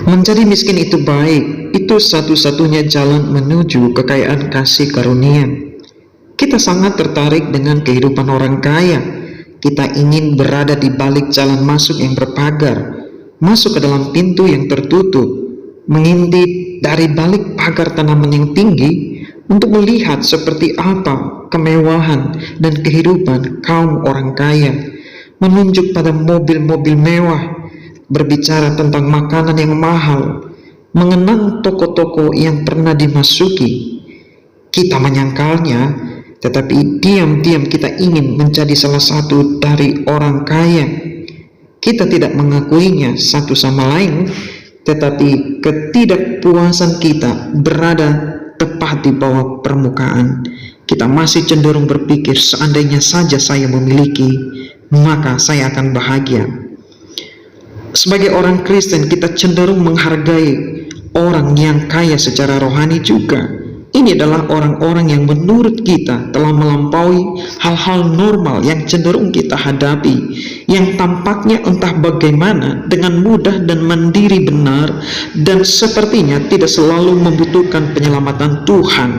Menjadi miskin itu baik, itu satu-satunya jalan menuju kekayaan kasih karunia. Kita sangat tertarik dengan kehidupan orang kaya. Kita ingin berada di balik jalan masuk yang berpagar, masuk ke dalam pintu yang tertutup, mengintip dari balik pagar tanaman yang tinggi untuk melihat seperti apa kemewahan dan kehidupan kaum orang kaya, menunjuk pada mobil-mobil mewah, berbicara tentang makanan yang mahal, mengenang toko-toko yang pernah dimasuki. Kita menyangkalnya, tetapi diam-diam kita ingin menjadi salah satu dari orang kaya. Kita tidak mengakuinya satu sama lain, tetapi ketidakpuasan kita berada tepat di bawah permukaan. Kita masih cenderung berpikir, seandainya saja saya memiliki, maka saya akan bahagia. Sebagai orang Kristen, kita cenderung menghargai orang yang kaya secara rohani juga. Ini adalah orang-orang yang menurut kita telah melampaui hal-hal normal yang cenderung kita hadapi, yang tampaknya entah bagaimana dengan mudah dan mandiri benar, dan sepertinya tidak selalu membutuhkan penyelamatan Tuhan.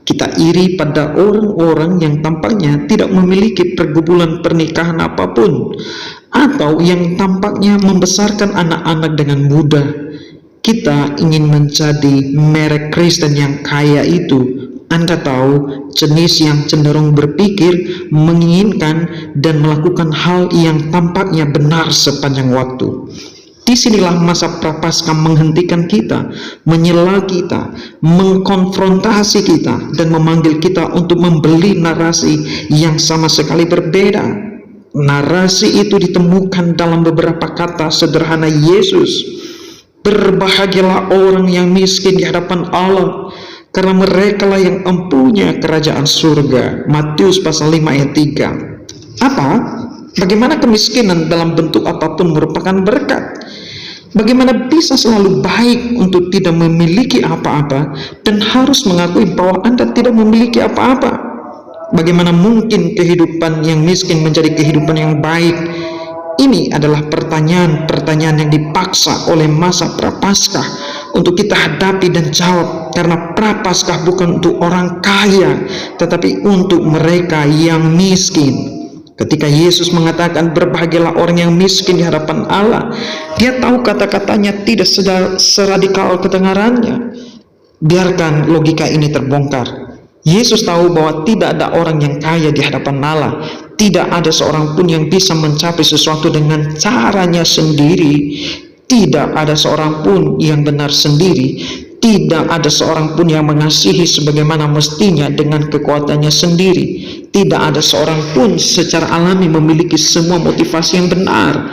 Kita iri pada orang-orang yang tampaknya tidak memiliki pergumulan pernikahan apapun, atau yang tampaknya membesarkan anak-anak dengan mudah. Kita ingin menjadi merek Kristen yang kaya itu. Anda tahu, jenis yang cenderung berpikir, menginginkan, dan melakukan hal yang tampaknya benar sepanjang waktu. Disinilah masa prapaskah menghentikan kita, menyela kita, mengkonfrontasi kita, dan memanggil kita untuk membeli narasi yang sama sekali berbeda. Narasi itu ditemukan dalam beberapa kata sederhana Yesus. Berbahagialah orang yang miskin di hadapan Allah, karena merekalah yang empunya kerajaan surga. Matius pasal 5 ayat 3. Apa? Bagaimana kemiskinan dalam bentuk apapun merupakan berkat? Bagaimana bisa selalu baik untuk tidak memiliki apa-apa dan harus mengakui bahwa Anda tidak memiliki apa-apa? Bagaimana mungkin kehidupan yang miskin menjadi kehidupan yang baik? Ini adalah pertanyaan-pertanyaan yang dipaksa oleh masa prapaskah untuk kita hadapi dan jawab, karena prapaskah bukan untuk orang kaya, tetapi untuk mereka yang miskin. Ketika Yesus mengatakan berbahagialah orang yang miskin di hadapan Allah, dia tahu kata-katanya tidak seradikal kedengarannya. Biarkan logika ini terbongkar. Yesus tahu bahwa tidak ada orang yang kaya di hadapan Allah. Tidak ada seorang pun yang bisa mencapai sesuatu dengan caranya sendiri. Tidak ada seorang pun yang benar sendiri. Tidak ada seorang pun yang mengasihi sebagaimana mestinya dengan kekuatannya sendiri. Tidak ada seorang pun secara alami memiliki semua motivasi yang benar.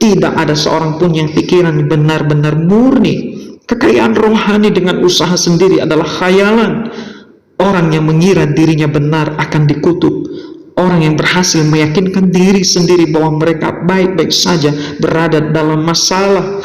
Tidak ada seorang pun yang pikiran benar-benar murni. Kekayaan rohani dengan usaha sendiri adalah khayalan. Orang yang mengira dirinya benar akan dikutuk. Orang yang berhasil meyakinkan diri sendiri bahwa mereka baik-baik saja berada dalam masalah.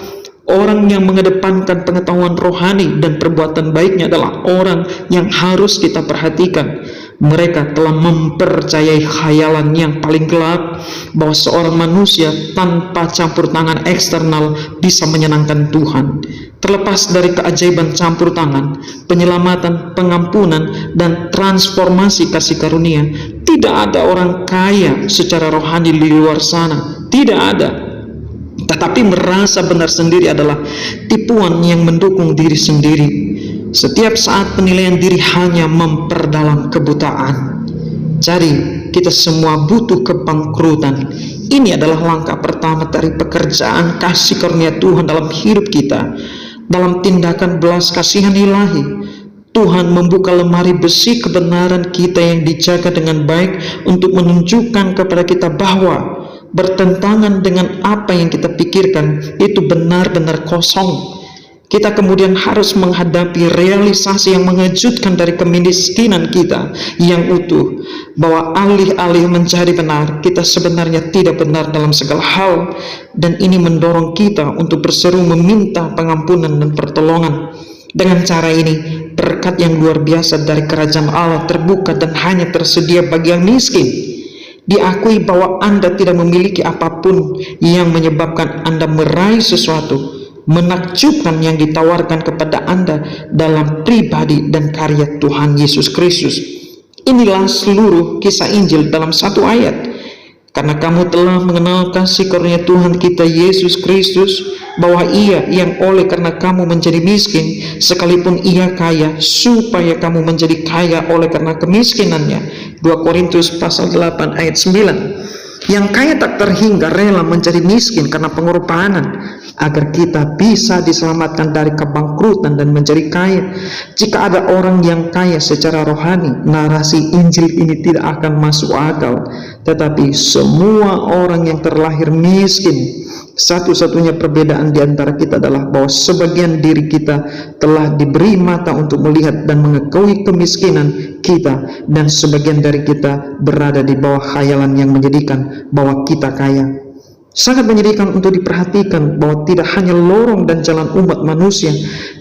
Orang yang mengedepankan pengetahuan rohani dan perbuatan baiknya adalah orang yang harus kita perhatikan. Mereka telah mempercayai khayalan yang paling gelap, bahwa seorang manusia tanpa campur tangan eksternal bisa menyenangkan Tuhan. Terlepas dari keajaiban campur tangan, penyelamatan, pengampunan, dan transformasi kasih karunia, tidak ada orang kaya secara rohani di luar sana. Tidak ada. Tetapi merasa benar sendiri adalah tipuan yang mendukung diri sendiri. Setiap saat penilaian diri hanya memperdalam kebutaan. Jadi kita semua butuh kebangkrutan. Ini adalah langkah pertama dari pekerjaan kasih karunia Tuhan dalam hidup kita. Dalam tindakan belas kasihan ilahi, Tuhan membuka lemari besi kebenaran kita yang dijaga dengan baik untuk menunjukkan kepada kita bahwa bertentangan dengan apa yang kita pikirkan itu benar-benar kosong. Kita kemudian harus menghadapi realisasi yang mengejutkan dari kemiskinan kita yang utuh, bahwa alih-alih mencari benar, kita sebenarnya tidak benar dalam segala hal, dan ini mendorong kita untuk berseru meminta pengampunan dan pertolongan. Dengan cara ini, berkat yang luar biasa dari kerajaan Allah terbuka dan hanya tersedia bagi yang miskin. Diakui bahwa Anda tidak memiliki apapun yang menyebabkan Anda meraih sesuatu. menakjubkan yang ditawarkan kepada Anda dalam pribadi dan karya Tuhan Yesus Kristus. Inilah seluruh kisah Injil dalam satu ayat. Karena kamu telah mengenal kasih karunia Tuhan kita Yesus Kristus, bahwa Ia yang oleh karena kamu menjadi miskin, sekalipun Ia kaya, supaya kamu menjadi kaya oleh karena kemiskinannya. 2 Korintus pasal 8 ayat 9. Yang kaya tak terhingga rela menjadi miskin karena pengorbanan, agar kita bisa diselamatkan dari kebangkrutan dan menjadi kaya. Jika ada orang yang kaya secara rohani, narasi Injil ini tidak akan masuk akal. Tetapi semua orang yang terlahir miskin, satu-satunya perbedaan di antara kita adalah bahwa sebagian diri kita telah diberi mata untuk melihat dan mengetahui kemiskinan kita, dan sebagian dari kita berada di bawah khayalan yang menjadikan bahwa kita kaya. Sangat menyedihkan untuk diperhatikan bahwa tidak hanya lorong dan jalan umat manusia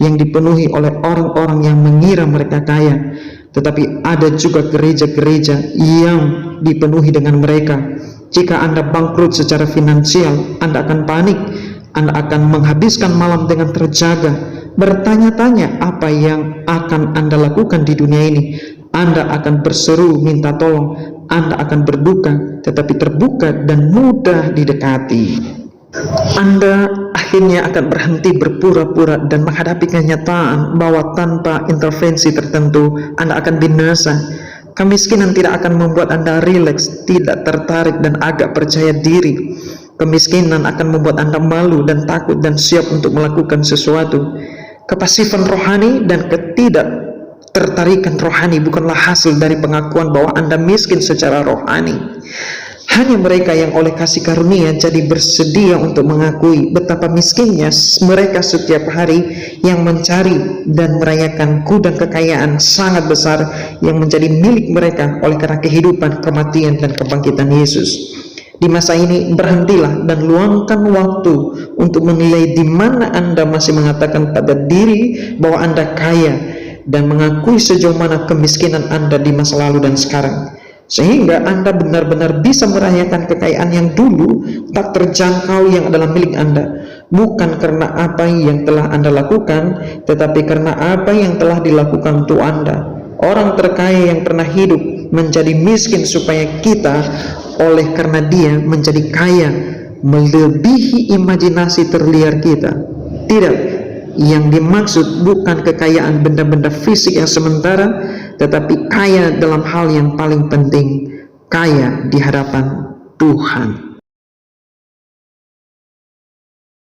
yang dipenuhi oleh orang-orang yang mengira mereka kaya, tetapi ada juga gereja-gereja yang dipenuhi dengan mereka. Jika Anda bangkrut secara finansial, Anda akan panik. Anda akan menghabiskan malam dengan terjaga, bertanya-tanya apa yang akan Anda lakukan di dunia ini. Anda akan berseru minta tolong, Anda akan berduka, tetapi terbuka dan mudah didekati. Anda akhirnya akan berhenti berpura-pura dan menghadapi kenyataan bahwa tanpa intervensi tertentu Anda akan binasa. Kemiskinan tidak akan membuat Anda rileks, tidak tertarik, dan agak percaya diri. Kemiskinan akan membuat Anda malu dan takut dan siap untuk melakukan sesuatu. Kepasifan rohani dan ketidaktertarikan rohani bukanlah hasil dari pengakuan bahwa Anda miskin secara rohani. Hanya mereka yang oleh kasih karunia jadi bersedia untuk mengakui betapa miskinnya mereka setiap hari, yang mencari dan merayakan gudang kekayaan sangat besar yang menjadi milik mereka oleh karena kehidupan, kematian, dan kebangkitan Yesus. Di masa ini berhentilah dan luangkan waktu untuk menilai di mana Anda masih mengatakan pada diri bahwa Anda kaya, dan mengakui sejauh mana kemiskinan Anda di masa lalu dan sekarang, sehingga Anda benar-benar bisa merayakan kekayaan yang dulu tak terjangkau yang adalah milik Anda, bukan karena apa yang telah Anda lakukan, tetapi karena apa yang telah dilakukan untuk Anda. Orang terkaya yang pernah hidup menjadi miskin supaya kita, oleh karena dia menjadi kaya, melebihi imajinasi terliar kita. Tidak, yang dimaksud bukan kekayaan benda-benda fisik yang sementara, tetapi kaya dalam hal yang paling penting, kaya di hadapan Tuhan.